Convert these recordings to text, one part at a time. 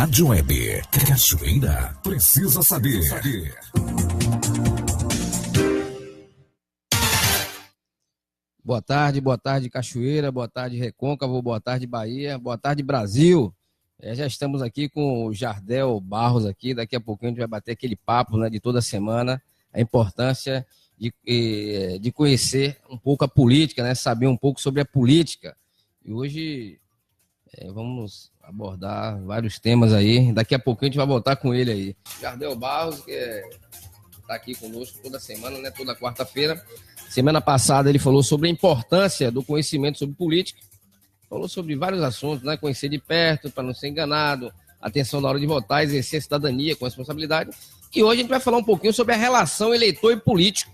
Rádio Web Cachoeira precisa saber. Boa tarde Cachoeira, boa tarde Recôncavo, boa tarde Bahia, boa tarde Brasil. Já estamos aqui com o Jardel Barros aqui, daqui a pouquinho a gente vai bater aquele papo, né, de toda semana, a importância de conhecer um pouco a política, né, saber um pouco sobre a política. E hoje vamos abordar vários temas aí, daqui a pouquinho a gente vai voltar com ele aí. Jardel Barros, que está aqui conosco toda semana, né, toda quarta-feira. Semana passada ele falou sobre a importância do conhecimento sobre política, falou sobre vários assuntos, né? Conhecer de perto, para não ser enganado, atenção na hora de votar, exercer a cidadania com responsabilidade. E hoje a gente vai falar um pouquinho sobre a relação eleitor e político.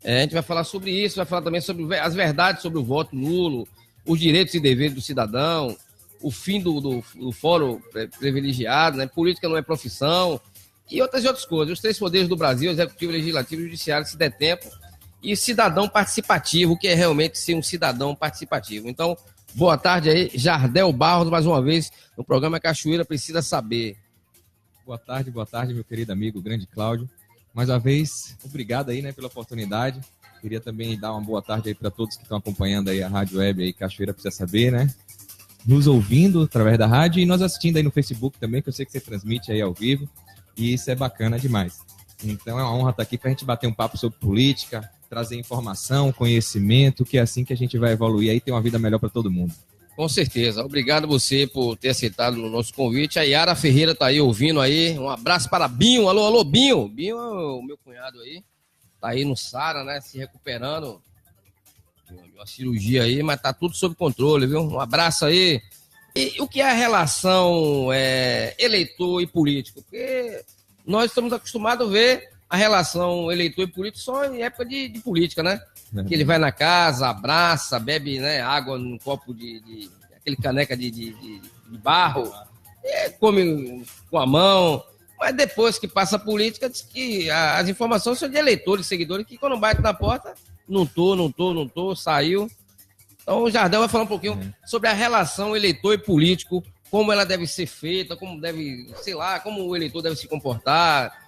A gente vai falar sobre isso, vai falar também sobre as verdades sobre o voto nulo, os direitos e deveres do cidadão, o fim do fórum privilegiado, né? Política não é profissão, e outras coisas. Os três poderes do Brasil, executivo, legislativo e judiciário, se der tempo. E cidadão participativo, o que é realmente ser um cidadão participativo. Então, boa tarde aí, Jardel Barros, mais uma vez, no programa Cachoeira Precisa Saber. Boa tarde, meu querido amigo, grande Cláudio. Mais uma vez, obrigado aí, né, pela oportunidade. Queria também dar uma boa tarde aí para todos que estão acompanhando aí a Rádio Web aí, Cachoeira Precisa Saber, né? Nos ouvindo através da rádio e nos assistindo aí no Facebook também, que eu sei que você transmite aí ao vivo. E isso é bacana demais. Então é uma honra estar aqui para a gente bater um papo sobre política, trazer informação, conhecimento, que é assim que a gente vai evoluir aí, ter uma vida melhor para todo mundo. Com certeza. Obrigado você por ter aceitado o nosso convite. A Yara Ferreira está aí ouvindo aí. Um abraço para Binho. Alô, Binho. Binho é o meu cunhado aí. Tá aí no Sara, né? Se recuperando de uma cirurgia aí, mas tá tudo sob controle, viu? Um abraço aí. E o que é a relação eleitor e político? Porque nós estamos acostumados a ver a relação eleitor e político só em época de política, né? Que ele vai na casa, abraça, bebe, né, água num copo aquele caneca de barro, come com a mão, mas depois que passa a política, diz que as informações são de eleitores, seguidores, que quando bate na porta, não tô, saiu. Então o Jardel vai falar um pouquinho sobre a relação eleitor e político, como ela deve ser feita, como o eleitor deve se comportar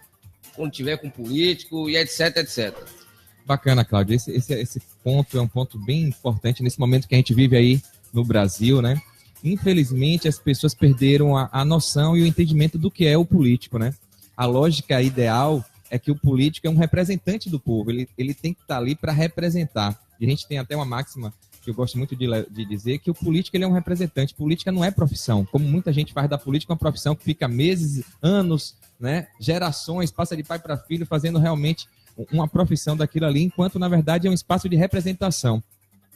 quando tiver com político, e etc. Bacana, Cláudio. Esse ponto é um ponto bem importante nesse momento que a gente vive aí no Brasil, né? Infelizmente, as pessoas perderam a noção e o entendimento do que é o político, né? A lógica ideal é que o político é um representante do povo, ele tem que estar ali para representar. E a gente tem até uma máxima que eu gosto muito de dizer, que o político ele é um representante. Política não é profissão, como muita gente faz da política uma profissão que fica meses, anos, né, gerações, passa de pai para filho, fazendo realmente uma profissão daquilo ali, enquanto, na verdade, é um espaço de representação.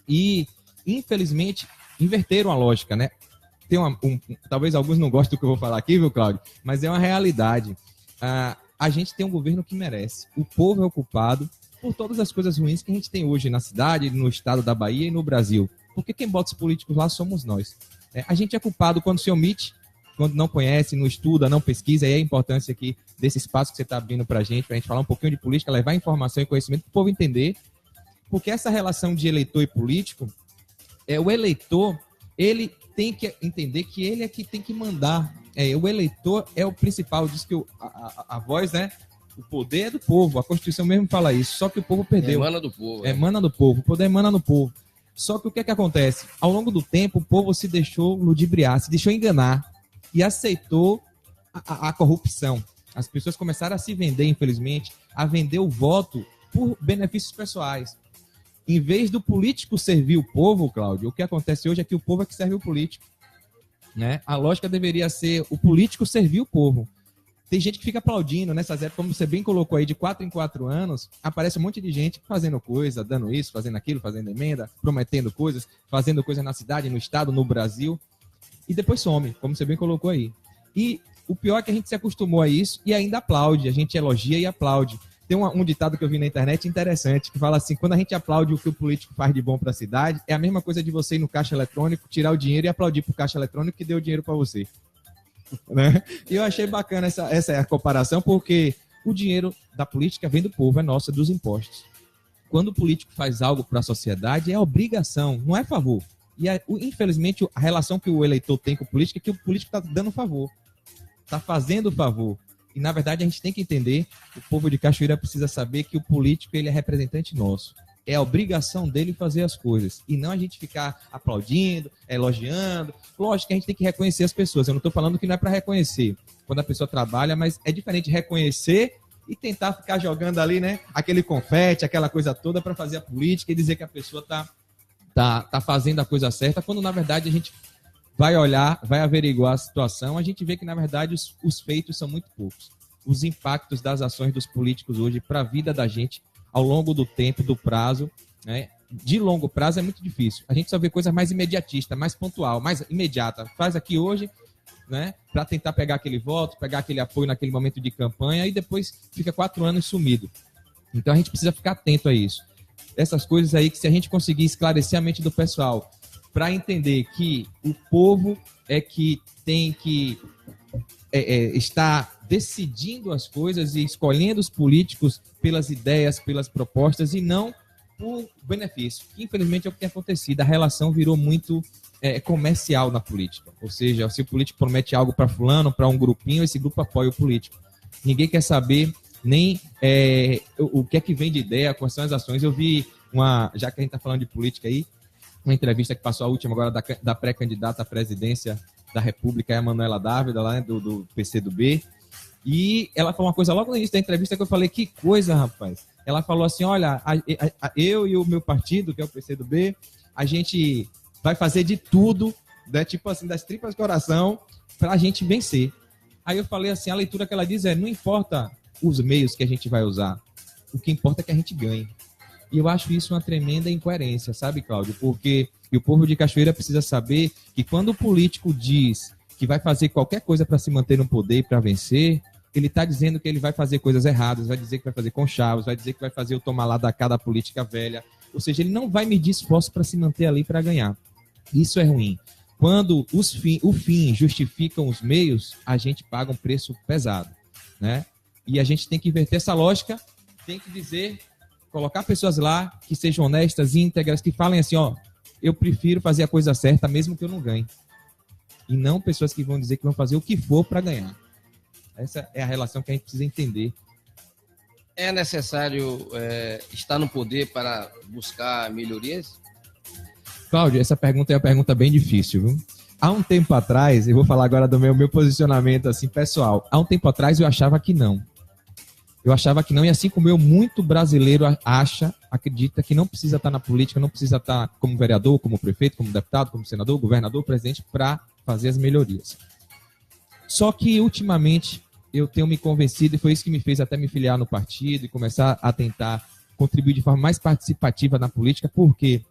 E, infelizmente, inverteram a lógica, né? Tem talvez alguns não gostem do que eu vou falar aqui, viu, Cláudio? Mas é uma realidade. A gente tem um governo que merece. O povo é o culpado por todas as coisas ruins que a gente tem hoje na cidade, no estado da Bahia e no Brasil. Porque quem bota os políticos lá somos nós. A gente é culpado quando se omite, quando não conhece, não estuda, não pesquisa, e é a importância aqui desse espaço que você está abrindo para a gente falar um pouquinho de política, levar informação e conhecimento para o povo entender, porque essa relação de eleitor e político, o eleitor, ele tem que entender que ele é que tem que mandar, o eleitor é o principal, diz que a voz, né, o poder é do povo, a Constituição mesmo fala isso, só que o povo perdeu. Emana do povo. Emana do povo, o poder emana do povo. Só que o que acontece? Ao longo do tempo, o povo se deixou ludibriar, se deixou enganar, e aceitou a corrupção. As pessoas começaram a se vender, infelizmente, a vender o voto por benefícios pessoais. Em vez do político servir o povo, Cláudio, o que acontece hoje é que o povo é que serve o político, né? A lógica deveria ser o político servir o povo. Tem gente que fica aplaudindo nessas épocas, como você bem colocou aí, de 4 em 4 anos, aparece um monte de gente fazendo coisa, dando isso, fazendo aquilo, fazendo emenda, prometendo coisas, fazendo coisa na cidade, no estado, no Brasil, e depois some, como você bem colocou aí. E o pior é que a gente se acostumou a isso e ainda aplaude, a gente elogia e aplaude. Tem um ditado que eu vi na internet interessante, que fala assim, quando a gente aplaude o que o político faz de bom para a cidade, é a mesma coisa de você ir no caixa eletrônico, tirar o dinheiro e aplaudir para o caixa eletrônico que deu o dinheiro para você. Né? E eu achei bacana essa é a comparação, porque o dinheiro da política vem do povo, é nosso, é dos impostos. Quando o político faz algo para a sociedade, é obrigação, não é favor. E, infelizmente, a relação que o eleitor tem com o político é que o político está dando favor. está fazendo o favor. E, na verdade, a gente tem que entender, o povo de Cachoeira precisa saber que o político ele é representante nosso. É a obrigação dele fazer as coisas. E não a gente ficar aplaudindo, elogiando. Lógico que a gente tem que reconhecer as pessoas. Eu não estou falando que não é para reconhecer quando a pessoa trabalha, mas é diferente reconhecer e tentar ficar jogando ali, né, aquele confete, aquela coisa toda para fazer a política e dizer que a pessoa tá fazendo a coisa certa, quando, na verdade, a gente vai olhar, vai averiguar a situação, a gente vê que, na verdade, os feitos são muito poucos. Os impactos das ações dos políticos hoje para a vida da gente, ao longo do tempo, do prazo, né? De longo prazo é muito difícil. A gente só vê coisa mais imediatista, mais pontual, mais imediata. Faz aqui hoje, né? Para tentar pegar aquele voto, pegar aquele apoio naquele momento de campanha e depois fica 4 anos sumido. Então a gente precisa ficar atento a isso. Essas coisas aí que se a gente conseguir esclarecer a mente do pessoal para entender que o povo é que tem que estar decidindo as coisas e escolhendo os políticos pelas ideias, pelas propostas e não por benefício. Que, infelizmente, é o que tem acontecido. A relação virou muito comercial na política. Ou seja, se o político promete algo para fulano, para um grupinho, esse grupo apoia o político. Ninguém quer saber nem o que é que vem de ideia, quais são as ações. Eu vi, já que a gente está falando de política aí, uma entrevista que passou a última agora da pré-candidata à presidência da República, a Manuela Dávila, lá, né, do PCdoB, e ela falou uma coisa logo no início da entrevista que eu falei, que coisa, rapaz. Ela falou assim, olha, eu e o meu partido, que é o PCdoB, a gente vai fazer de tudo, né, tipo assim, das tripas coração, para a gente vencer. Aí eu falei assim, a leitura que ela diz não importa os meios que a gente vai usar, o que importa é que a gente ganhe. E eu acho isso uma tremenda incoerência, sabe, Cláudio? Porque o povo de Cachoeira precisa saber que quando o político diz que vai fazer qualquer coisa para se manter no poder e para vencer, ele está dizendo que ele vai fazer coisas erradas, vai dizer que vai fazer conchavos, vai dizer que vai fazer o tomar lá da cá da política velha. Ou seja, ele não vai medir esforço para se manter ali para ganhar. Isso é ruim. Quando o fim justificam os meios, a gente paga um preço pesado, né? E a gente tem que inverter essa lógica, tem que dizer, colocar pessoas lá que sejam honestas, íntegras, que falem assim, ó, eu prefiro fazer a coisa certa mesmo que eu não ganhe. E não pessoas que vão dizer que vão fazer o que for para ganhar. Essa é a relação que a gente precisa entender. É necessário estar no poder para buscar melhorias? Cláudio, essa pergunta é uma pergunta bem difícil, viu? Há um tempo atrás, eu vou falar agora do meu posicionamento assim, pessoal. Há um tempo atrás eu achava que não. Eu achava que não, e assim como eu, muito brasileiro acredita que não precisa estar na política, não precisa estar como vereador, como prefeito, como deputado, como senador, governador, presidente, para fazer as melhorias. Só que, ultimamente, eu tenho me convencido, e foi isso que me fez até me filiar no partido e começar a tentar contribuir de forma mais participativa na política, porque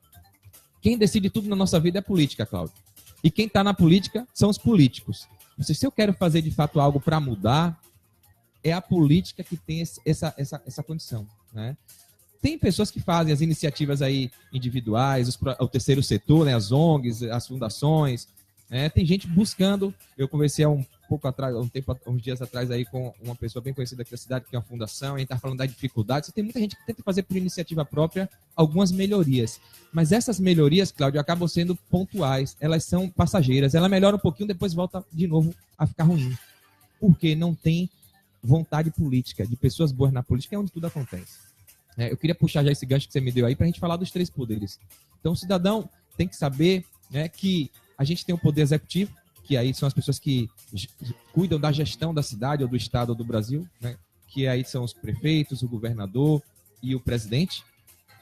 quem decide tudo na nossa vida é a política, Cláudio. E quem está na política são os políticos. Se eu quero fazer, de fato, algo para mudar, é a política que tem essa condição, né? Tem pessoas que fazem as iniciativas aí individuais, o terceiro setor, né, as ONGs, as fundações, né? Tem gente buscando. Eu conversei há uns dias atrás aí com uma pessoa bem conhecida aqui da cidade, que é uma fundação, e a gente está falando das dificuldades. Tem muita gente que tenta fazer por iniciativa própria algumas melhorias. Mas essas melhorias, Cláudio, acabam sendo pontuais, elas são passageiras, ela melhora um pouquinho, depois volta de novo a ficar ruim. Porque não tem vontade política, de pessoas boas na política, é onde tudo acontece. Eu queria puxar já esse gancho que você me deu aí para a gente falar dos 3 poderes. Então, o cidadão tem que saber, né, que a gente tem o poder executivo, que aí são as pessoas que cuidam da gestão da cidade, ou do estado, ou do Brasil, né, que aí são os prefeitos, o governador e o presidente.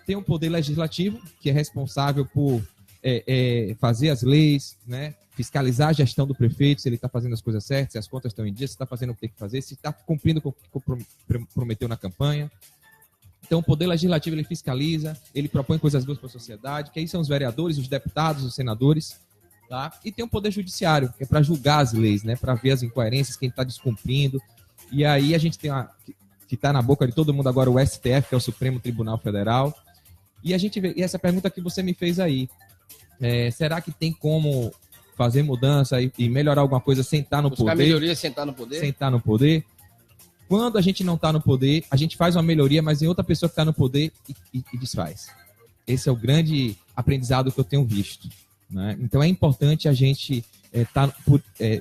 Tem o poder legislativo, que é responsável por fazer as leis, né, fiscalizar a gestão do prefeito, se ele está fazendo as coisas certas, se as contas estão em dia, se está fazendo o que tem que fazer, se está cumprindo com o que prometeu na campanha. Então, o poder legislativo, ele fiscaliza, ele propõe coisas boas para a sociedade, que aí são os vereadores, os deputados, os senadores, tá? E tem o poder judiciário, que é para julgar as leis, né, para ver as incoerências, quem está descumprindo. E aí a gente tem que está na boca de todo mundo agora, o STF, que é o Supremo Tribunal Federal. E a gente vê, e essa pergunta que você me fez aí, será que tem como fazer mudança e melhorar alguma coisa sem estar no poder? Buscar melhoria sem estar no poder? Sem estar no poder. Quando a gente não está no poder, a gente faz uma melhoria, mas em outra pessoa que está no poder e desfaz. Esse é o grande aprendizado que eu tenho visto, né? Então é importante a gente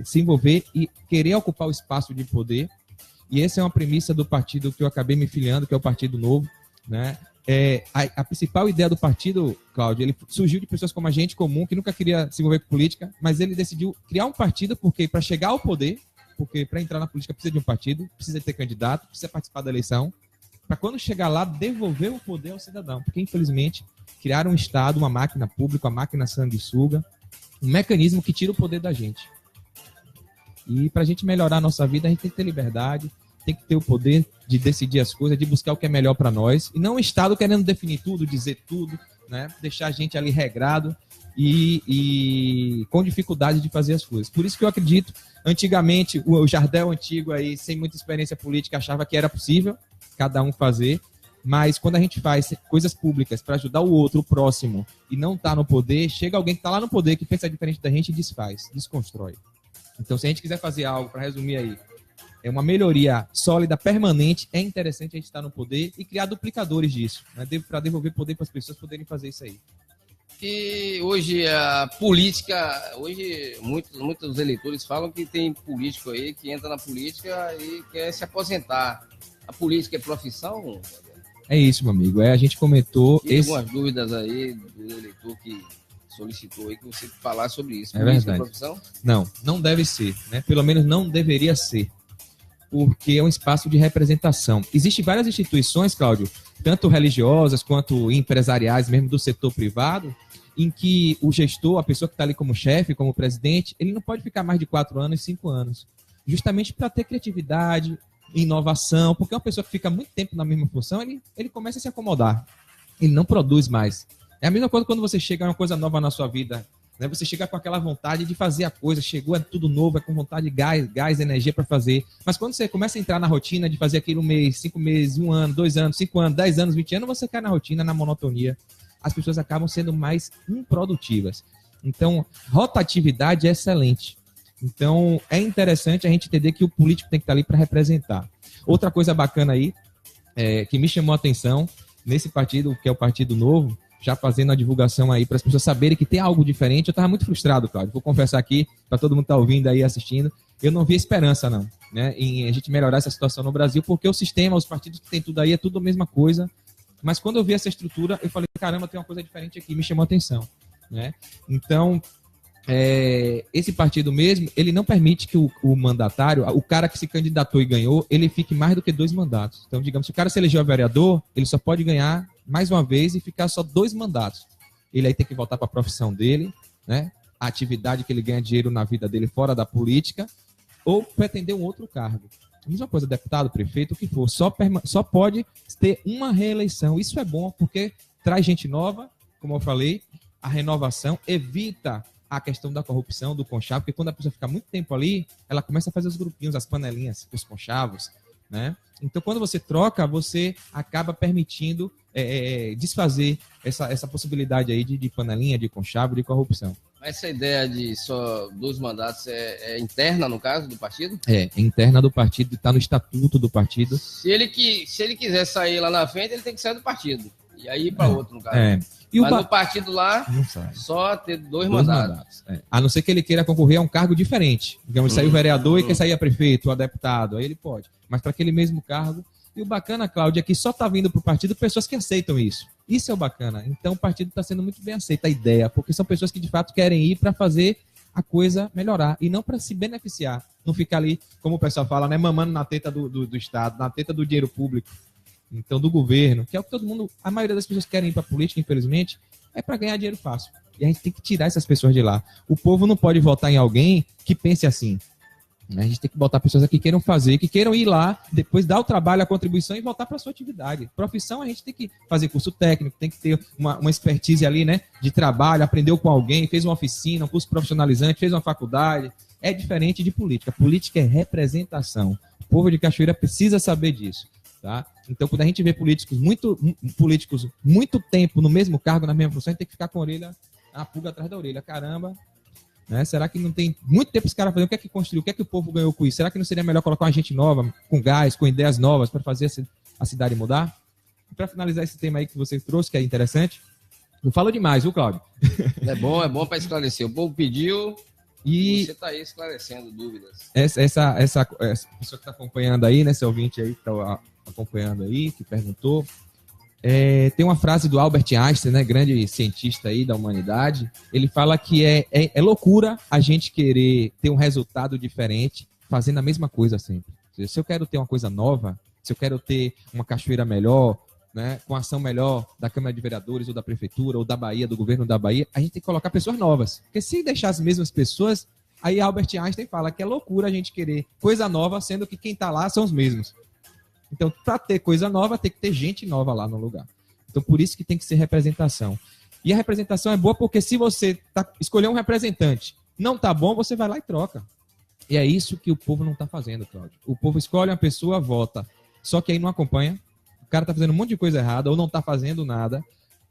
se envolver e querer ocupar o espaço de poder. E essa é uma premissa do partido que eu acabei me filiando, que é o Partido Novo, né? A principal ideia do partido, Cláudio, ele surgiu de pessoas como a gente comum, que nunca queria se envolver com política, mas ele decidiu criar um partido porque para chegar ao poder, porque para entrar na política precisa de um partido, precisa ter candidato, precisa participar da eleição, para quando chegar lá devolver o poder ao cidadão, porque infelizmente criaram um Estado, uma máquina pública, uma máquina sanguessuga, um mecanismo que tira o poder da gente. E para a gente melhorar a nossa vida, a gente tem que ter liberdade, tem que ter o poder de decidir as coisas, de buscar o que é melhor para nós, e não o Estado querendo definir tudo, dizer tudo, né? Deixar a gente ali regrado e com dificuldade de fazer as coisas. Por isso que eu acredito, antigamente, o Jardel antigo aí, sem muita experiência política, achava que era possível cada um fazer, mas quando a gente faz coisas públicas para ajudar o outro, o próximo, e não está no poder, chega alguém que está lá no poder, que pensa diferente da gente e desfaz, desconstrói. Então, se a gente quiser fazer algo, para resumir aí, é uma melhoria sólida, permanente, é interessante a gente estar no poder e criar duplicadores disso, né, para devolver poder para as pessoas poderem fazer isso aí. E hoje a política, muitos eleitores falam que tem político aí que entra na política e quer se aposentar. A política é profissão? É isso, meu amigo. A gente comentou... Tem algumas dúvidas aí do eleitor que solicitou aí que você falasse sobre isso. Política é profissão? Não deve ser, né? Pelo menos não deveria ser, porque é um espaço de representação. Existem várias instituições, Cláudio, tanto religiosas quanto empresariais, mesmo do setor privado, em que o gestor, a pessoa que está ali como chefe, como presidente, ele não pode ficar mais de 4 anos, 5 anos, justamente para ter criatividade, inovação, porque uma pessoa que fica muito tempo na mesma função, ele começa a se acomodar, ele não produz mais. É a mesma coisa quando você chega a uma coisa nova na sua vida, né? Você chega com aquela vontade de fazer a coisa, chegou, é tudo novo, é com vontade de gás, energia para fazer, mas quando você começa a entrar na rotina de fazer aquilo 1 mês, 5 meses, 1 ano, 2 anos, 5 anos, 10 anos, 20 anos, você cai na rotina, na monotonia, as pessoas acabam sendo mais improdutivas. Então, rotatividade é excelente. Então, é interessante a gente entender que o político tem que estar ali para representar. Outra coisa bacana aí, que me chamou a atenção, nesse partido, que é o Partido Novo, já fazendo a divulgação aí para as pessoas saberem que tem algo diferente. Eu estava muito frustrado, Cláudio. Vou confessar aqui, para todo mundo que está ouvindo aí, assistindo, eu não vi esperança, não, né, em a gente melhorar essa situação no Brasil, porque o sistema, os partidos que tem tudo aí, é tudo a mesma coisa. Mas quando eu vi essa estrutura, eu falei, caramba, tem uma coisa diferente aqui, me chamou a atenção, né? Então, esse partido mesmo, ele não permite que o mandatário, o cara que se candidatou e ganhou, ele fique mais do que 2 mandatos. Então, digamos, se o cara se elegeu a vereador, ele só pode ganhar mais uma vez e ficar só 2 mandatos. Ele aí tem que voltar para a profissão dele, né? A atividade que ele ganha dinheiro na vida dele fora da política, ou pretender um outro cargo. A mesma coisa, deputado, prefeito, o que for, só pode ter uma reeleição. Isso é bom porque traz gente nova, como eu falei, a renovação evita a questão da corrupção, do conchavo, porque quando a pessoa fica muito tempo ali, ela começa a fazer os grupinhos, as panelinhas, os conchavos, né? Então, quando você troca, você acaba permitindo desfazer essa possibilidade aí de panelinha, de conchavo, de corrupção. Essa ideia de só 2 mandatos é interna, no caso, do partido? É interna do partido, está no estatuto do partido. Se ele quiser sair lá na frente, ele tem que sair do partido. E aí ir para outro, no caso. Mas no partido lá, só ter 2 mandatos. A não ser que ele queira concorrer a um cargo diferente. Digamos, sair o vereador e quer sair a prefeito ou a deputado, aí ele pode. Mas para aquele mesmo cargo. E o bacana, Cláudio, é que só está vindo para o partido pessoas que aceitam isso. Isso é o bacana. Então o partido está sendo muito bem aceita, a ideia, porque são pessoas que de fato querem ir para fazer a coisa melhorar e não para se beneficiar. Não ficar ali, como o pessoal fala, né, mamando na teta do Estado, na teta do dinheiro público, então do governo, que é o que todo mundo, a maioria das pessoas que querem ir para a política, infelizmente, é para ganhar dinheiro fácil. E a gente tem que tirar essas pessoas de lá. O povo não pode votar em alguém que pense assim. A gente tem que botar pessoas aqui que queiram fazer, que queiram ir lá, depois dar o trabalho, a contribuição e voltar para a sua atividade. Profissão, a gente tem que fazer curso técnico, tem que ter uma expertise ali, né, de trabalho, aprendeu com alguém, fez uma oficina, um curso profissionalizante, fez uma faculdade. É diferente de política. Política é representação. O povo de Cachoeira precisa saber disso, tá? Então, quando a gente vê políticos muito tempo no mesmo cargo, na mesma função, a gente tem que ficar com a pulga atrás da orelha. Caramba, né? Será que não tem muito tempo esse cara fazendo? O que é que construiu? O que é que o povo ganhou com isso? Será que não seria melhor colocar uma gente nova, com gás, com ideias novas, para fazer a cidade mudar? E para finalizar esse tema aí que você trouxe, que é interessante, não falo demais, viu, Cláudio? É bom para esclarecer. O povo pediu E você está aí esclarecendo dúvidas. Essa pessoa que está acompanhando aí, né, esse ouvinte aí que está acompanhando aí, que perguntou, tem uma frase do Albert Einstein, né, grande cientista aí da humanidade. Ele fala que é loucura a gente querer ter um resultado diferente fazendo a mesma coisa sempre. Se eu quero ter uma coisa nova, se eu quero ter uma cachoeira melhor, né, com ação melhor da Câmara de Vereadores ou da Prefeitura ou da Bahia, do governo da Bahia, a gente tem que colocar pessoas novas. Porque se deixar as mesmas pessoas, aí Albert Einstein fala que é loucura a gente querer coisa nova, sendo que quem está lá são os mesmos. Então, para ter coisa nova, tem que ter gente nova lá no lugar. Então, por isso que tem que ser representação. E a representação é boa porque se você escolher um representante, não tá bom, você vai lá e troca. E é isso que o povo não está fazendo, Cláudio. O povo escolhe uma pessoa, vota, só que aí não acompanha. O cara tá fazendo um monte de coisa errada ou não tá fazendo nada.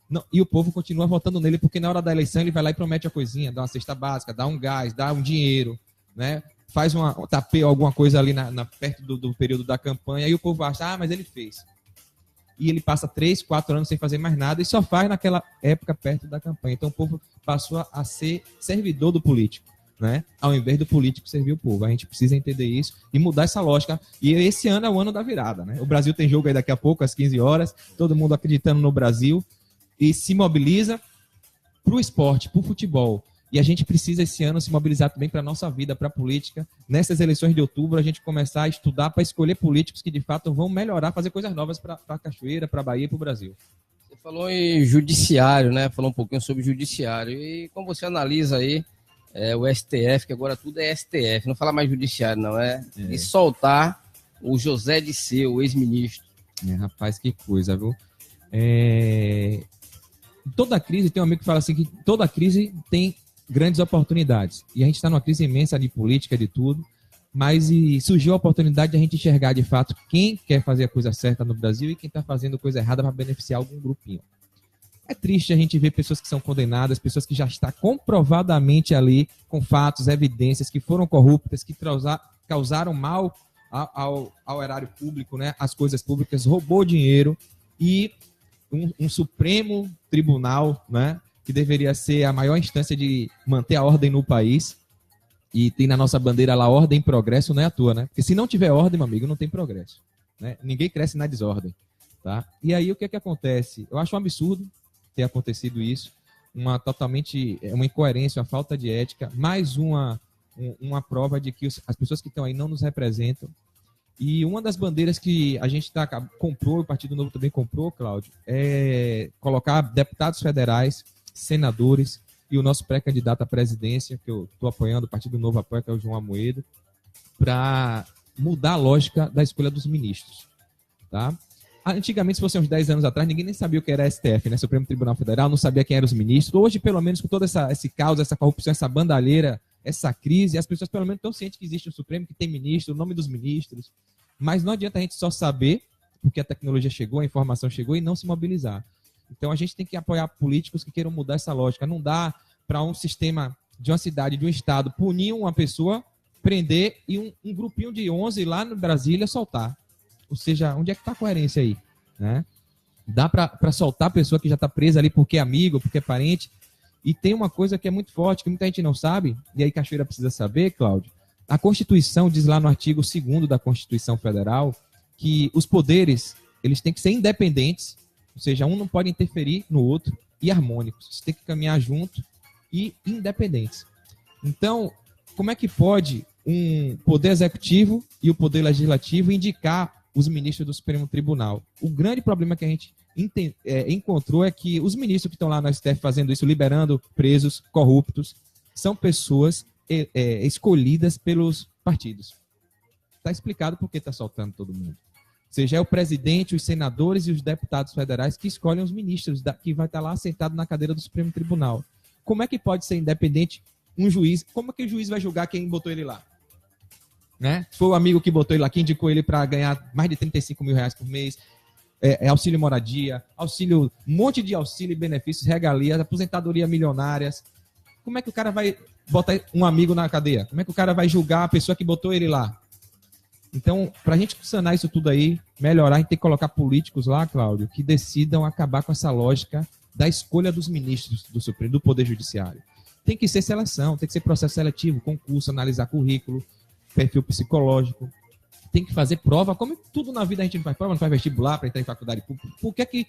Não, e o povo continua votando nele porque na hora da eleição ele vai lá e promete a coisinha, dá uma cesta básica, dá um gás, dá um dinheiro, né? Faz um tapeio, alguma coisa ali perto do período da campanha e o povo acha, mas ele fez. E ele passa 3, 4 anos sem fazer mais nada e só faz naquela época perto da campanha. Então o povo passou a ser servidor do político, né? Ao invés do político servir o povo. A gente precisa entender isso e mudar essa lógica. E esse ano é o ano da virada, né? O Brasil tem jogo aí daqui a pouco, às 15 horas, todo mundo acreditando no Brasil e se mobiliza para o esporte, para o futebol. E a gente precisa esse ano se mobilizar também para a nossa vida, para a política. Nessas eleições de outubro, a gente começar a estudar para escolher políticos que de fato vão melhorar, fazer coisas novas para a Cachoeira, para a Bahia e para o Brasil. Você falou em judiciário, né? Falou um pouquinho sobre judiciário. E como você analisa aí o STF, que agora tudo é STF, não fala mais judiciário, não, e soltar o José Disseu, o ex-ministro. Rapaz, que coisa, viu? Toda crise, tem um amigo que fala assim, que toda crise tem grandes oportunidades. E a gente está numa crise imensa de política, de tudo, mas surgiu a oportunidade de a gente enxergar de fato quem quer fazer a coisa certa no Brasil e quem está fazendo coisa errada para beneficiar algum grupinho. É triste a gente ver pessoas que são condenadas, pessoas que já estão comprovadamente ali com fatos, evidências, que foram corruptas, que causaram mal ao erário público, né? As coisas públicas, roubou dinheiro e um Supremo Tribunal, né? Que deveria ser a maior instância de manter a ordem no país. E tem na nossa bandeira lá ordem e progresso, não é à toa, né? Porque se não tiver ordem, meu amigo, não tem progresso, né? Ninguém cresce na desordem, tá? E aí o que acontece? Eu acho um absurdo ter acontecido isso, uma incoerência, uma falta de ética, mais uma prova de que as pessoas que estão aí não nos representam. E uma das bandeiras que a gente comprou, o Partido Novo também comprou, Cláudio, é colocar deputados federais, senadores e o nosso pré-candidato à presidência, que eu estou apoiando, o Partido Novo apoia, que é o João Amoedo, para mudar a lógica da escolha dos ministros, tá? Antigamente, se fosse uns 10 anos atrás, ninguém nem sabia o que era STF, né? Supremo Tribunal Federal, não sabia quem eram os ministros. Hoje, pelo menos, com todo esse caos, essa corrupção, essa bandalheira, essa crise, as pessoas, pelo menos, estão cientes que existe um Supremo, que tem ministro, o nome dos ministros. Mas não adianta a gente só saber, porque a tecnologia chegou, a informação chegou, e não se mobilizar. Então, a gente tem que apoiar políticos que queiram mudar essa lógica. Não dá para um sistema de uma cidade, de um estado, punir uma pessoa, prender e um grupinho de 11 lá no Brasília soltar. Ou seja, onde é que está a coerência aí? Né? Dá para soltar a pessoa que já está presa ali porque é amigo, porque é parente. E tem uma coisa que é muito forte, que muita gente não sabe, e aí Cachoeira precisa saber, Cláudio. A Constituição diz lá no artigo 2º da Constituição Federal que os poderes eles têm que ser independentes, ou seja, um não pode interferir no outro, e harmônicos. Eles têm que caminhar junto e independentes. Então, como é que pode um poder executivo e o poder legislativo indicar os ministros do Supremo Tribunal? O grande problema que a gente encontrou é que os ministros que estão lá no STF fazendo isso, liberando presos corruptos, são pessoas escolhidas pelos partidos. Está explicado por que está soltando todo mundo. Ou seja, é o presidente, os senadores e os deputados federais que escolhem os ministros que vai estar lá sentado na cadeira do Supremo Tribunal. Como é que pode ser independente um juiz? Como é que o juiz vai julgar quem botou ele lá? Né? Foi o amigo que botou ele lá, que indicou ele para ganhar mais de 35 mil reais por mês, auxílio moradia, um monte de auxílio e benefícios, regalias, aposentadoria milionárias. Como é que o cara vai botar um amigo na cadeia? Como é que o cara vai julgar a pessoa que botou ele lá? Então, para a gente sanar isso tudo aí, melhorar, a gente tem que colocar políticos lá, Cláudio, que decidam acabar com essa lógica da escolha dos ministros do Supremo, do Poder Judiciário. tem que ser seleção, tem que ser processo seletivo, concurso, analisar currículo, perfil psicológico. Tem que fazer prova, como tudo na vida a gente não faz prova, não faz vestibular para entrar em faculdade pública. Por que é que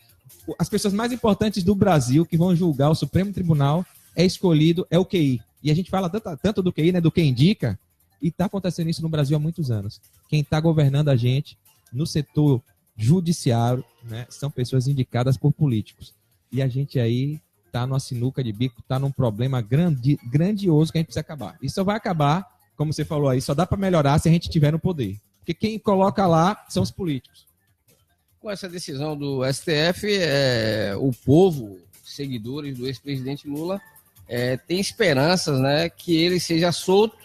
as pessoas mais importantes do Brasil que vão julgar o Supremo Tribunal é o QI? E a gente fala tanto do QI, né, do que indica, e está acontecendo isso no Brasil há muitos anos. Quem está governando a gente no setor judiciário, né, são pessoas indicadas por políticos. E a gente aí está numa sinuca de bico, está num problema grandioso que a gente precisa acabar. Isso só vai acabar, como você falou aí, só dá para melhorar se a gente tiver no poder. Porque quem coloca lá são os políticos. Com essa decisão do STF, o povo, seguidores do ex-presidente Lula, tem esperanças, né, que ele seja solto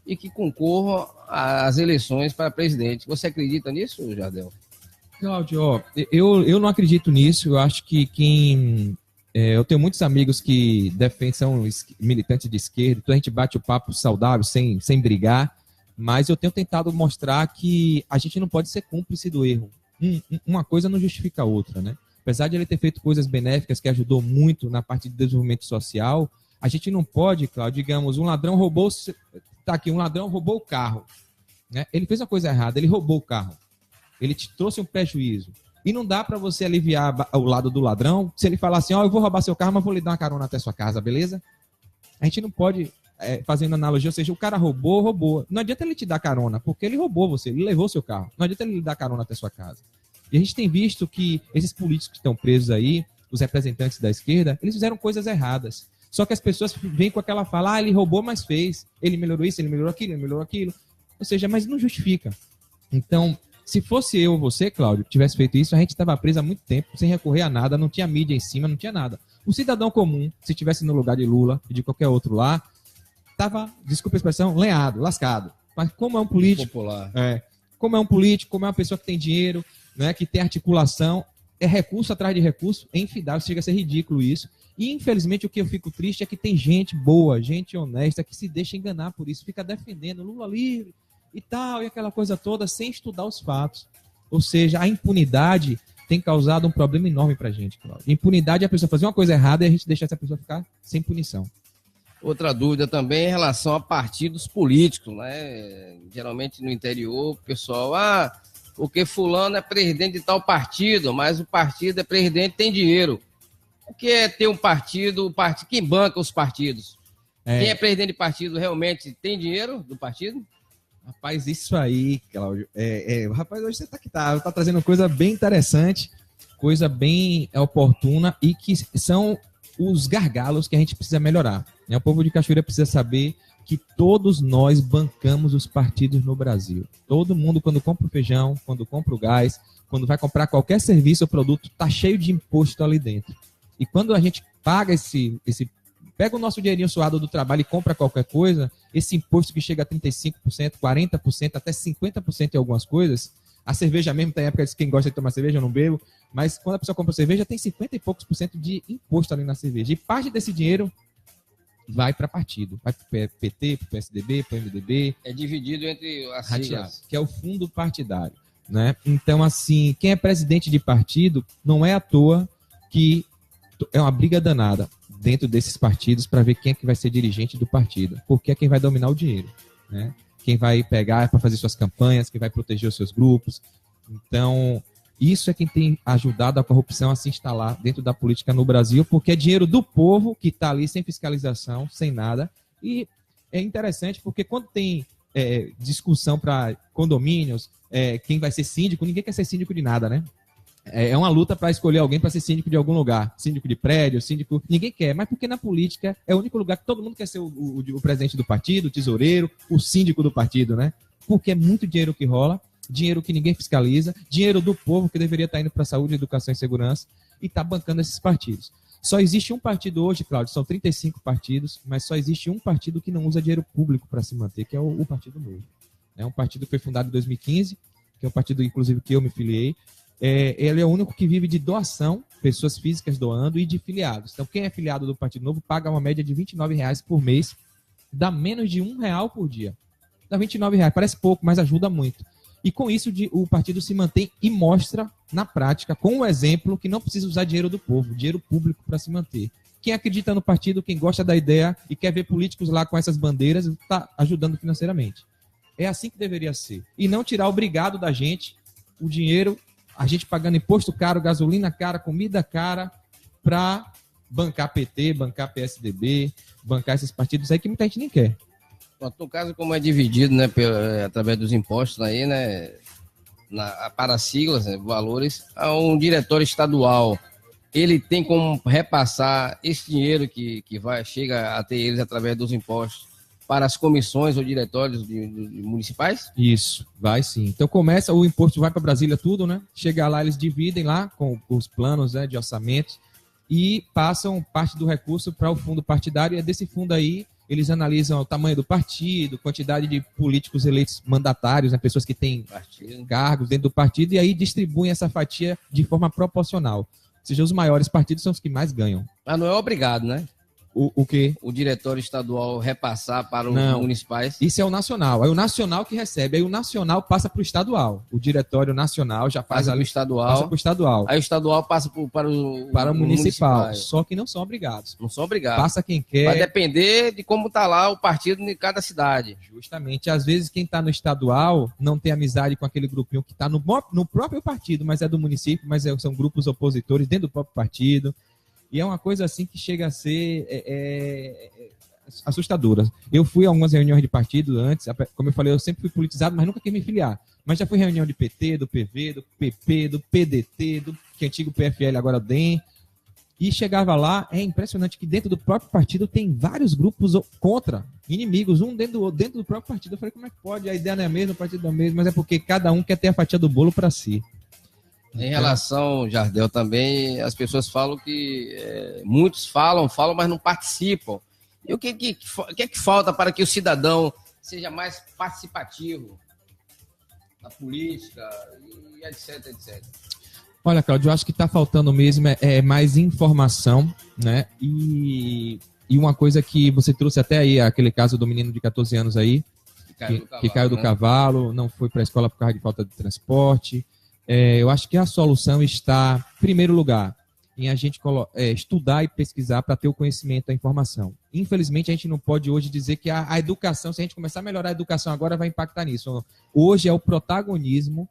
e que concorra às eleições para presidente. Você acredita nisso, Jardel? Cláudio, eu não acredito nisso. Eu acho que eu tenho muitos amigos que são militantes de esquerda, então a gente bate o papo saudável, sem brigar, mas eu tenho tentado mostrar que a gente não pode ser cúmplice do erro. Uma coisa não justifica a outra, né? Apesar de ele ter feito coisas benéficas que ajudou muito na parte de desenvolvimento social, a gente não pode, Cláudio, digamos, um ladrão roubou o carro, né? Ele fez uma coisa errada, ele roubou o carro, ele te trouxe um prejuízo. E não dá para você aliviar o lado do ladrão se ele falar assim, eu vou roubar seu carro, mas vou lhe dar uma carona até sua casa, beleza? A gente não pode, fazendo analogia, ou seja, o cara roubou. Não adianta ele te dar carona, porque ele roubou você, ele levou seu carro. Não adianta ele lhe dar carona até sua casa. E a gente tem visto que esses políticos que estão presos aí, os representantes da esquerda, eles fizeram coisas erradas. Só que as pessoas vêm com aquela fala, ele roubou, mas fez. Ele melhorou isso, ele melhorou aquilo. Ou seja, mas não justifica. Então, se fosse eu ou você, Cláudio, que tivesse feito isso, a gente estava preso há muito tempo, sem recorrer a nada, não tinha mídia em cima, não tinha nada. O cidadão comum, se estivesse no lugar de Lula e de qualquer outro lá, estava, desculpa a expressão, lenhado, lascado. Mas como é um político, popular. Como é um político, como é uma pessoa que tem dinheiro, né, que tem articulação, é recurso atrás de recurso, é infidável, chega a ser ridículo isso. E, infelizmente, o que eu fico triste é que tem gente boa, gente honesta, que se deixa enganar por isso, fica defendendo Lula livre e tal, e aquela coisa toda, sem estudar os fatos. Ou seja, a impunidade tem causado um problema enorme pra gente, Cláudio. Impunidade é a pessoa fazer uma coisa errada e a gente deixar essa pessoa ficar sem punição. Outra dúvida também em relação a partidos políticos, né? Geralmente no interior, o pessoal, porque fulano é presidente de tal partido, mas o partido é presidente tem dinheiro. O que é ter um partido, quem banca os partidos? Quem é presidente de partido realmente tem dinheiro do partido? Rapaz, isso aí, Cláudio, rapaz, hoje você tá trazendo coisa bem interessante, coisa bem oportuna e que são os gargalos que a gente precisa melhorar. O povo de Cachoeira precisa saber que todos nós bancamos os partidos no Brasil. Todo mundo, quando compra o feijão, quando compra o gás, quando vai comprar qualquer serviço ou produto, tá cheio de imposto ali dentro. E quando a gente paga pega o nosso dinheirinho suado do trabalho e compra qualquer coisa, esse imposto que chega a 35%, 40%, até 50% em algumas coisas, a cerveja mesmo, tem época de quem gosta de tomar cerveja, eu não bebo, mas quando a pessoa compra cerveja, tem 50 e poucos % de imposto ali na cerveja. E parte desse dinheiro vai para partido, vai para o PT, para o PSDB, para o MDB. É dividido entre as siglas, que é o fundo partidário, né? Então, assim, quem é presidente de partido, não é à toa que é uma briga danada dentro desses partidos para ver quem é que vai ser dirigente do partido, porque é quem vai dominar o dinheiro, né? Quem vai pegar para fazer suas campanhas, quem vai proteger os seus grupos. Então, isso é quem tem ajudado a corrupção a se instalar dentro da política no Brasil, porque é dinheiro do povo que está ali sem fiscalização, sem nada. E é interessante porque quando tem discussão para condomínios, quem vai ser síndico, ninguém quer ser síndico de nada, né? É uma luta para escolher alguém para ser síndico de algum lugar. Síndico de prédio, síndico... Ninguém quer, mas porque na política é o único lugar que todo mundo quer ser o presidente do partido, o tesoureiro, o síndico do partido, né? Porque é muito dinheiro que rola, dinheiro que ninguém fiscaliza, dinheiro do povo que deveria estar indo para saúde, educação e segurança e está bancando esses partidos. Só existe um partido hoje, Cláudio, são 35 partidos, mas só existe um partido que não usa dinheiro público para se manter, que é o Partido Novo. É um partido que foi fundado em 2015, que é um partido, inclusive, que eu me filiei. Ele é o único que vive de doação, pessoas físicas doando e de filiados. Então, quem é filiado do Partido Novo paga uma média de R$29 por mês, dá menos de R$1 por dia. Dá R$29, parece pouco, mas ajuda muito. E com isso o partido se mantém e mostra na prática, com o exemplo, que não precisa usar dinheiro do povo, dinheiro público para se manter. quem acredita no partido, quem gosta da ideia e quer ver políticos lá com essas bandeiras, está ajudando financeiramente. É assim que deveria ser. E não tirar obrigado da gente o dinheiro, a gente pagando imposto caro, gasolina cara, comida cara, para bancar PT, bancar PSDB, bancar esses partidos aí que muita gente nem quer. No caso, como é dividido, né, através dos impostos aí, né, para siglas, né, valores, a um diretório estadual, ele tem como repassar esse dinheiro que chega a ter eles através dos impostos para as comissões ou diretórios de municipais? Isso, vai sim. Então começa, o imposto vai para Brasília tudo, né? Chega lá, eles dividem lá com os planos, né, de orçamento e passam parte do recurso para o fundo partidário, e é desse fundo aí eles analisam o tamanho do partido, quantidade de políticos eleitos mandatários, né, pessoas que têm cargos dentro do partido, e aí distribuem essa fatia de forma proporcional. Ou seja, os maiores partidos são os que mais ganham. Mas não é obrigado, né? O quê? O diretório estadual repassar para os municipais? Isso é o nacional. É o nacional que recebe. Aí o nacional passa para o estadual. O diretório nacional já faz passa para o estadual. Passa para o estadual. Aí o estadual passa para o municipal. Só que não são obrigados. Não são obrigados. Passa quem quer. Vai depender de como está lá o partido em cada cidade. Justamente. Às vezes quem está no estadual não tem amizade com aquele grupinho que está no próprio partido, mas é do município, mas são grupos opositores dentro do próprio partido. E é uma coisa assim que chega a ser assustadora. Eu fui a algumas reuniões de partido antes, como eu falei, eu sempre fui politizado, mas nunca quis me filiar. Mas já fui em reunião de PT, do PV, do PP, do PDT, do que é antigo PFL, agora DEM. E chegava lá, é impressionante que dentro do próprio partido tem vários grupos contra, inimigos, um dentro do próprio partido. Eu falei, como é que pode? A ideia não é a mesma, o partido é o mesmo, mas é porque cada um quer ter a fatia do bolo para si. Em relação, Jardel, também as pessoas falam que muitos falam, mas não participam. E o que falta para que o cidadão seja mais participativo na política e etc, etc? Olha, Cláudio, eu acho que está faltando mesmo mais informação, né? E uma coisa que você trouxe até aí, aquele caso do menino de 14 anos aí, que caiu do cavalo, não foi para a escola por causa de falta de transporte. Eu acho que a solução está, em primeiro lugar, em a gente estudar e pesquisar para ter o conhecimento, a informação. Infelizmente, a gente não pode hoje dizer que a educação, se a gente começar a melhorar a educação agora, vai impactar nisso. Hoje é o protagonismo,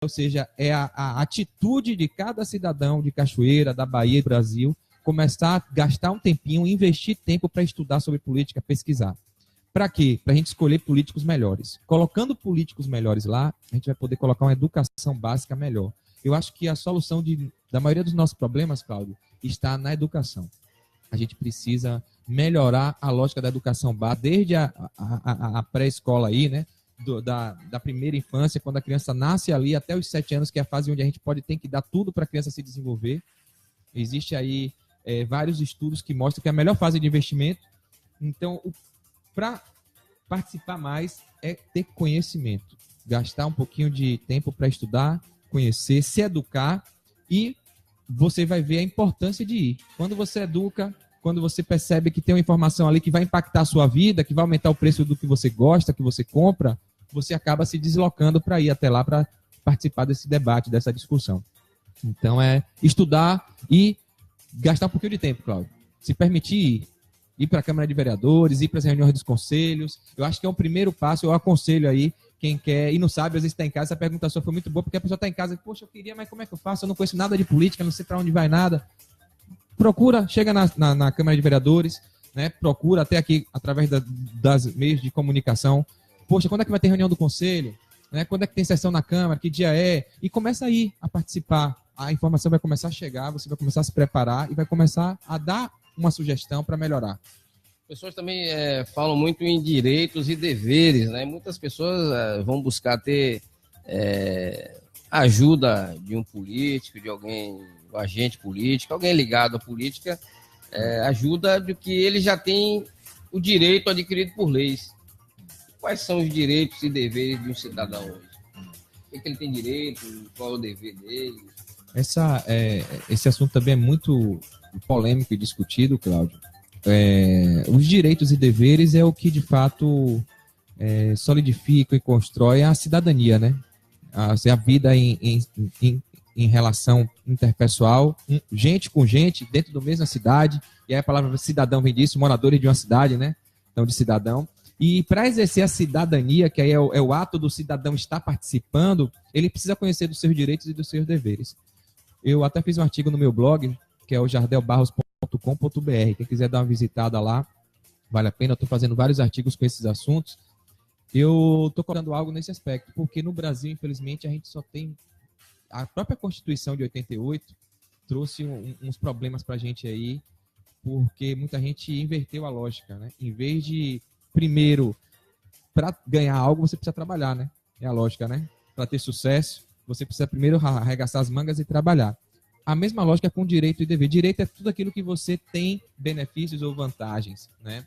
ou seja, é a atitude de cada cidadão de Cachoeira, da Bahia e do Brasil, começar a gastar um tempinho, investir tempo para estudar sobre política, pesquisar. Para quê? Para a gente escolher políticos melhores. Colocando políticos melhores lá, a gente vai poder colocar uma educação básica melhor. Eu acho que a solução da maioria dos nossos problemas, Cláudio, está na educação. A gente precisa melhorar a lógica da educação básica, desde a pré-escola aí, né? Da primeira infância, quando a criança nasce ali, até os 7 anos, que é a fase onde a gente tem que dar tudo para a criança se desenvolver. Existe aí vários estudos que mostram que é a melhor fase de investimento. Então, para participar mais é ter conhecimento, gastar um pouquinho de tempo para estudar, conhecer, se educar, e você vai ver a importância de ir. Quando você educa, quando você percebe que tem uma informação ali que vai impactar a sua vida, que vai aumentar o preço do que você gosta, que você compra, você acaba se deslocando para ir até lá para participar desse debate, dessa discussão. Então é estudar e gastar um pouquinho de tempo, Cláudio. Se permitir ir para a Câmara de Vereadores, ir para as reuniões dos conselhos. Eu acho que é um primeiro passo. Eu aconselho aí quem quer e não sabe, às vezes está em casa. Essa pergunta sua foi muito boa, porque a pessoa está em casa e, poxa, eu queria, mas como é que eu faço? Eu não conheço nada de política, não sei para onde vai nada. Procura, chega na Câmara de Vereadores, né? Procura até aqui, através das meios de comunicação. Poxa, quando é que vai ter reunião do conselho? Né? Quando é que tem sessão na Câmara? Que dia é? E começa aí a participar. A informação vai começar a chegar, você vai começar a se preparar e vai começar a dar uma sugestão para melhorar. Pessoas também falam muito em direitos e deveres, né? Muitas pessoas vão buscar ter ajuda de um político, de alguém, um agente político, alguém ligado à política, ajuda do que ele já tem o direito adquirido por leis. Quais são os direitos e deveres de um cidadão hoje? O que ele tem direito, qual é o dever dele? Esse assunto também é muito polêmico e discutido, Cláudio. Os direitos e deveres é o que, de fato, solidifica e constrói a cidadania, né? A vida em relação interpessoal, gente com gente, dentro da mesma cidade, e aí a palavra cidadão vem disso, moradores de uma cidade, né? Então, de cidadão. E para exercer a cidadania, que aí é o ato do cidadão estar participando, ele precisa conhecer dos seus direitos e dos seus deveres. Eu até fiz um artigo no meu blog, que é o jardelbarros.com.br. Quem quiser dar uma visitada lá, vale a pena. Eu estou fazendo vários artigos com esses assuntos. Eu estou colocando algo nesse aspecto, porque no Brasil, infelizmente, a gente só tem... A própria Constituição de 88 trouxe uns problemas para a gente aí, porque muita gente inverteu a lógica, né? Em vez de, primeiro, para ganhar algo, você precisa trabalhar, né? É a lógica, né? Para ter sucesso, você precisa primeiro arregaçar as mangas e trabalhar. A mesma lógica com direito e dever. Direito é tudo aquilo que você tem benefícios ou vantagens, né?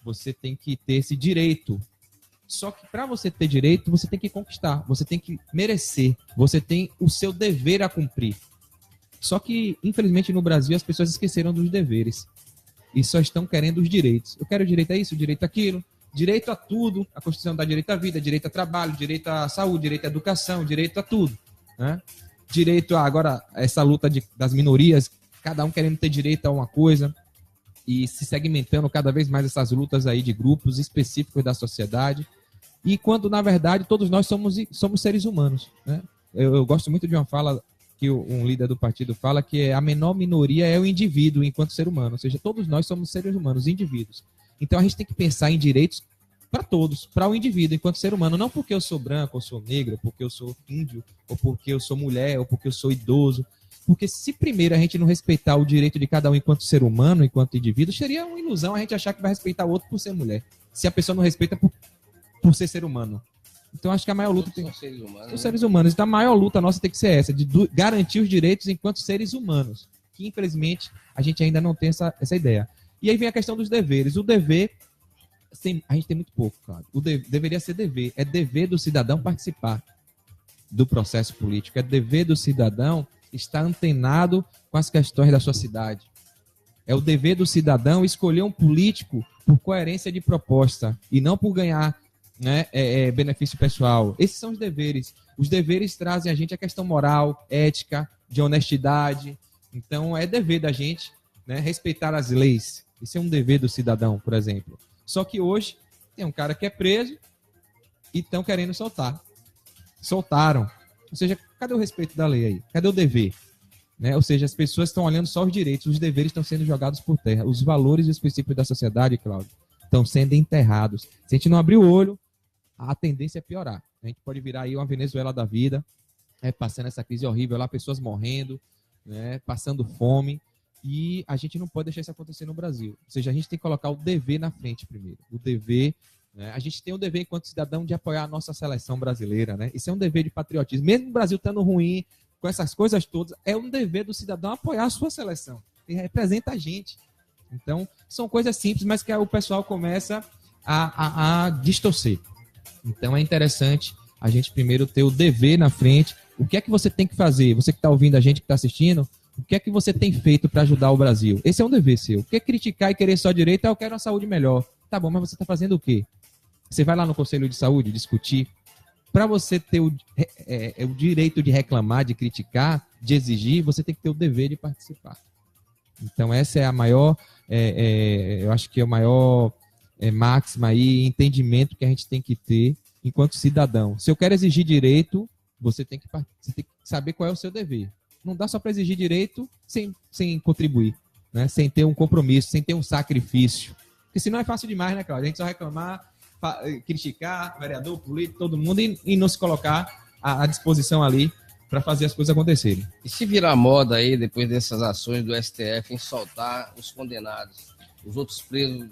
Você tem que ter esse direito. Só que para você ter direito, você tem que conquistar, você tem que merecer, você tem o seu dever a cumprir. Só que, infelizmente, no Brasil, as pessoas esqueceram dos deveres e só estão querendo os direitos. Eu quero direito a isso, direito àquilo, direito a tudo. A Constituição dá direito à vida, direito a trabalho, direito à saúde, direito à educação, direito a tudo, né? Direito a, agora, essa luta das minorias, cada um querendo ter direito a uma coisa e se segmentando cada vez mais essas lutas aí de grupos específicos da sociedade. E quando, na verdade, todos nós somos seres humanos, né? Eu gosto muito de uma fala que um líder do partido fala, que a menor minoria é o indivíduo enquanto ser humano. Ou seja, todos nós somos seres humanos, indivíduos. Então, a gente tem que pensar em direitos para todos, para o indivíduo enquanto ser humano. Não porque eu sou branco, ou sou negro, ou porque eu sou índio, ou porque eu sou mulher, ou porque eu sou idoso. Porque se primeiro a gente não respeitar o direito de cada um enquanto ser humano, enquanto indivíduo, seria uma ilusão a gente achar que vai respeitar o outro por ser mulher. Se a pessoa não respeita por ser humano. Então, acho que a maior luta tem... São seres humanos. Então, a maior luta nossa tem que ser essa, de garantir os direitos enquanto seres humanos. Que, infelizmente, a gente ainda não tem essa ideia. E aí vem a questão dos deveres. O dever, a gente tem muito pouco, claro. Deveria ser dever. É dever do cidadão participar do processo político. É dever do cidadão estar antenado com as questões da sua cidade. É o dever do cidadão escolher um político por coerência de proposta e não por ganhar, né, benefício pessoal. Esses são os deveres. Os deveres trazem a gente a questão moral, ética, de honestidade. Então, é dever da gente, né, respeitar as leis. Isso é um dever do cidadão, por exemplo. Só que hoje tem um cara que é preso e estão querendo soltar. Soltaram. Ou seja, cadê o respeito da lei aí? Cadê o dever? Né? Ou seja, as pessoas estão olhando só os direitos, os deveres estão sendo jogados por terra. Os valores e os princípios da sociedade, Cláudio, estão sendo enterrados. Se a gente não abrir o olho, a tendência é piorar. A gente pode virar aí uma Venezuela da vida, passando essa crise horrível lá, pessoas morrendo, né, passando fome, e a gente não pode deixar isso acontecer no Brasil. Ou seja, a gente tem que colocar o dever na frente primeiro. O dever, né, a gente tem o dever enquanto cidadão de apoiar a nossa seleção brasileira, né? Isso é um dever de patriotismo. Mesmo o Brasil estando ruim, com essas coisas todas, é um dever do cidadão apoiar a sua seleção. Que representa a gente. Então, são coisas simples, mas que o pessoal começa a distorcer. Então, é interessante a gente primeiro ter o dever na frente. O que é que você tem que fazer? Você que está ouvindo a gente, que está assistindo, o que é que você tem feito para ajudar o Brasil? Esse é um dever seu. Porque criticar e querer só direito, eu quero uma saúde melhor. Tá bom, mas você está fazendo o quê? Você vai lá no Conselho de Saúde discutir. Para você ter o direito de reclamar, de criticar, de exigir, você tem que ter o dever de participar. Então, essa é a maior, eu acho que é a maior máxima aí, entendimento que a gente tem que ter enquanto cidadão. Se eu quero exigir direito, você tem que saber qual é o seu dever. Não dá só para exigir direito sem contribuir, né? Sem ter um compromisso, sem ter um sacrifício. Porque senão é fácil demais, né, Cláudio? A gente só reclamar, criticar, vereador, político, todo mundo, e não se colocar à disposição ali para fazer as coisas acontecerem. E se virar moda aí, depois dessas ações do STF, em soltar os condenados, os outros presos,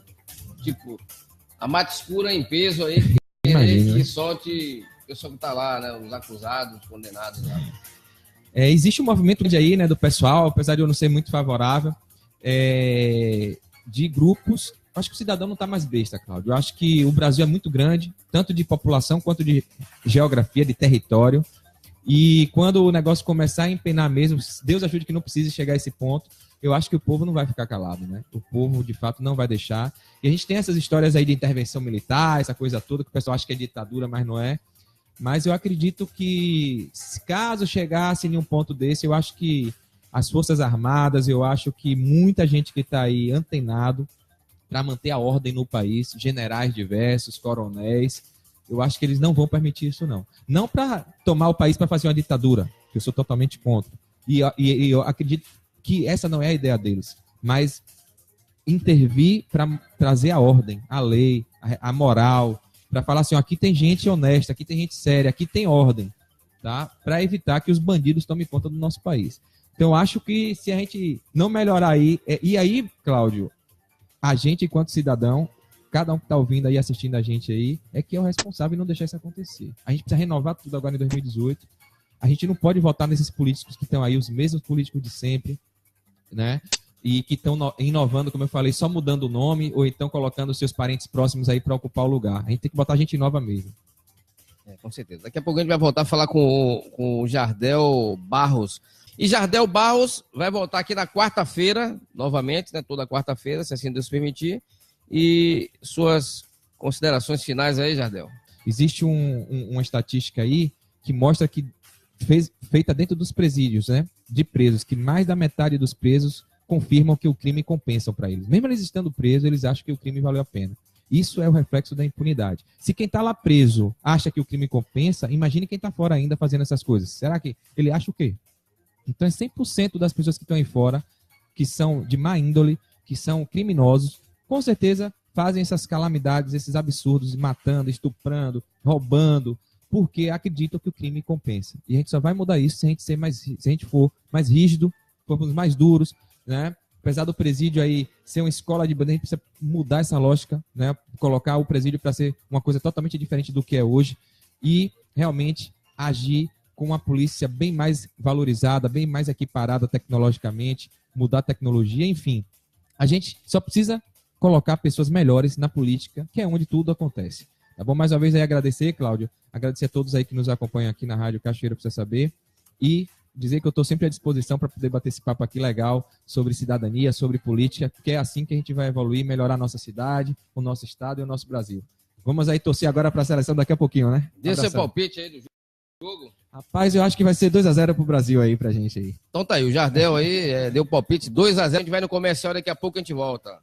tipo, a mata escura em peso aí, que solte o pessoal que está lá, né, os acusados, os condenados lá. Existe um movimento aí, né, do pessoal, apesar de eu não ser muito favorável, de grupos. Acho que o cidadão não está mais besta, Cláudio. Eu acho que o Brasil é muito grande, tanto de população quanto de geografia, de território. E quando o negócio começar a empenar mesmo, Deus ajude que não precise chegar a esse ponto, eu acho que o povo não vai ficar calado, né? O povo, de fato, não vai deixar. E a gente tem essas histórias aí de intervenção militar, essa coisa toda, que o pessoal acha que é ditadura, mas não é. Mas eu acredito que, caso chegasse em um ponto desse, eu acho que as Forças Armadas, eu acho que muita gente que está aí antenado para manter a ordem no país, generais diversos, coronéis, eu acho que eles não vão permitir isso, não. Não para tomar o país para fazer uma ditadura, que eu sou totalmente contra. E eu acredito que essa não é a ideia deles, mas intervir para trazer a ordem, a lei, a moral, para falar assim, ó, aqui tem gente honesta, aqui tem gente séria, aqui tem ordem, tá? Para evitar que os bandidos tomem conta do nosso país. Então, eu acho que se a gente não melhorar aí... E aí, Cláudio, a gente, enquanto cidadão, cada um que está ouvindo aí, assistindo a gente aí, é que é o responsável em não deixar isso acontecer. A gente precisa renovar tudo agora em 2018. A gente não pode votar nesses políticos que estão aí, os mesmos políticos de sempre, né? E que estão inovando, como eu falei, só mudando o nome ou então colocando seus parentes próximos aí para ocupar o lugar. A gente tem que botar gente nova mesmo. Com certeza. Daqui a pouco a gente vai voltar a falar com o Jardel Barros. E Jardel Barros vai voltar aqui na quarta-feira, novamente, né? Toda quarta-feira, se assim Deus permitir. E suas considerações finais aí, Jardel? Existe uma estatística aí que mostra que, feita dentro dos presídios, né? De presos, que mais da metade dos presos confirmam que o crime compensam para eles. Mesmo eles estando presos, eles acham que o crime valeu a pena. Isso é o reflexo da impunidade. Se quem está lá preso acha que o crime compensa, imagine quem está fora ainda fazendo essas coisas. Será que ele acha o quê? Então é 100% das pessoas que estão aí fora, que são de má índole, que são criminosos, com certeza fazem essas calamidades, esses absurdos, matando, estuprando, roubando, porque acreditam que o crime compensa. E a gente só vai mudar isso se a gente for mais rígido, formos mais duros, né? Apesar do presídio aí ser uma escola de bandeira, a gente precisa mudar essa lógica, né? Colocar o presídio para ser uma coisa totalmente diferente do que é hoje e realmente agir com uma polícia bem mais valorizada, bem mais equiparada tecnologicamente, mudar a tecnologia, enfim. A gente só precisa colocar pessoas melhores na política, que é onde tudo acontece. Tá bom? Mais uma vez aí agradecer, Cláudio, agradecer a todos aí que nos acompanham aqui na Rádio Cachoeira Precisa Saber e dizer que eu estou sempre à disposição para poder bater esse papo aqui legal sobre cidadania, sobre política, porque é assim que a gente vai evoluir, melhorar a nossa cidade, o nosso estado e o nosso Brasil. Vamos aí torcer agora para a seleção daqui a pouquinho, né? Dê seu palpite aí do jogo. Rapaz, eu acho que vai ser 2-0 pro Brasil aí, pra gente aí. Então tá aí, o Jardel aí deu palpite 2-0, a gente vai no comercial, daqui a pouco a gente volta.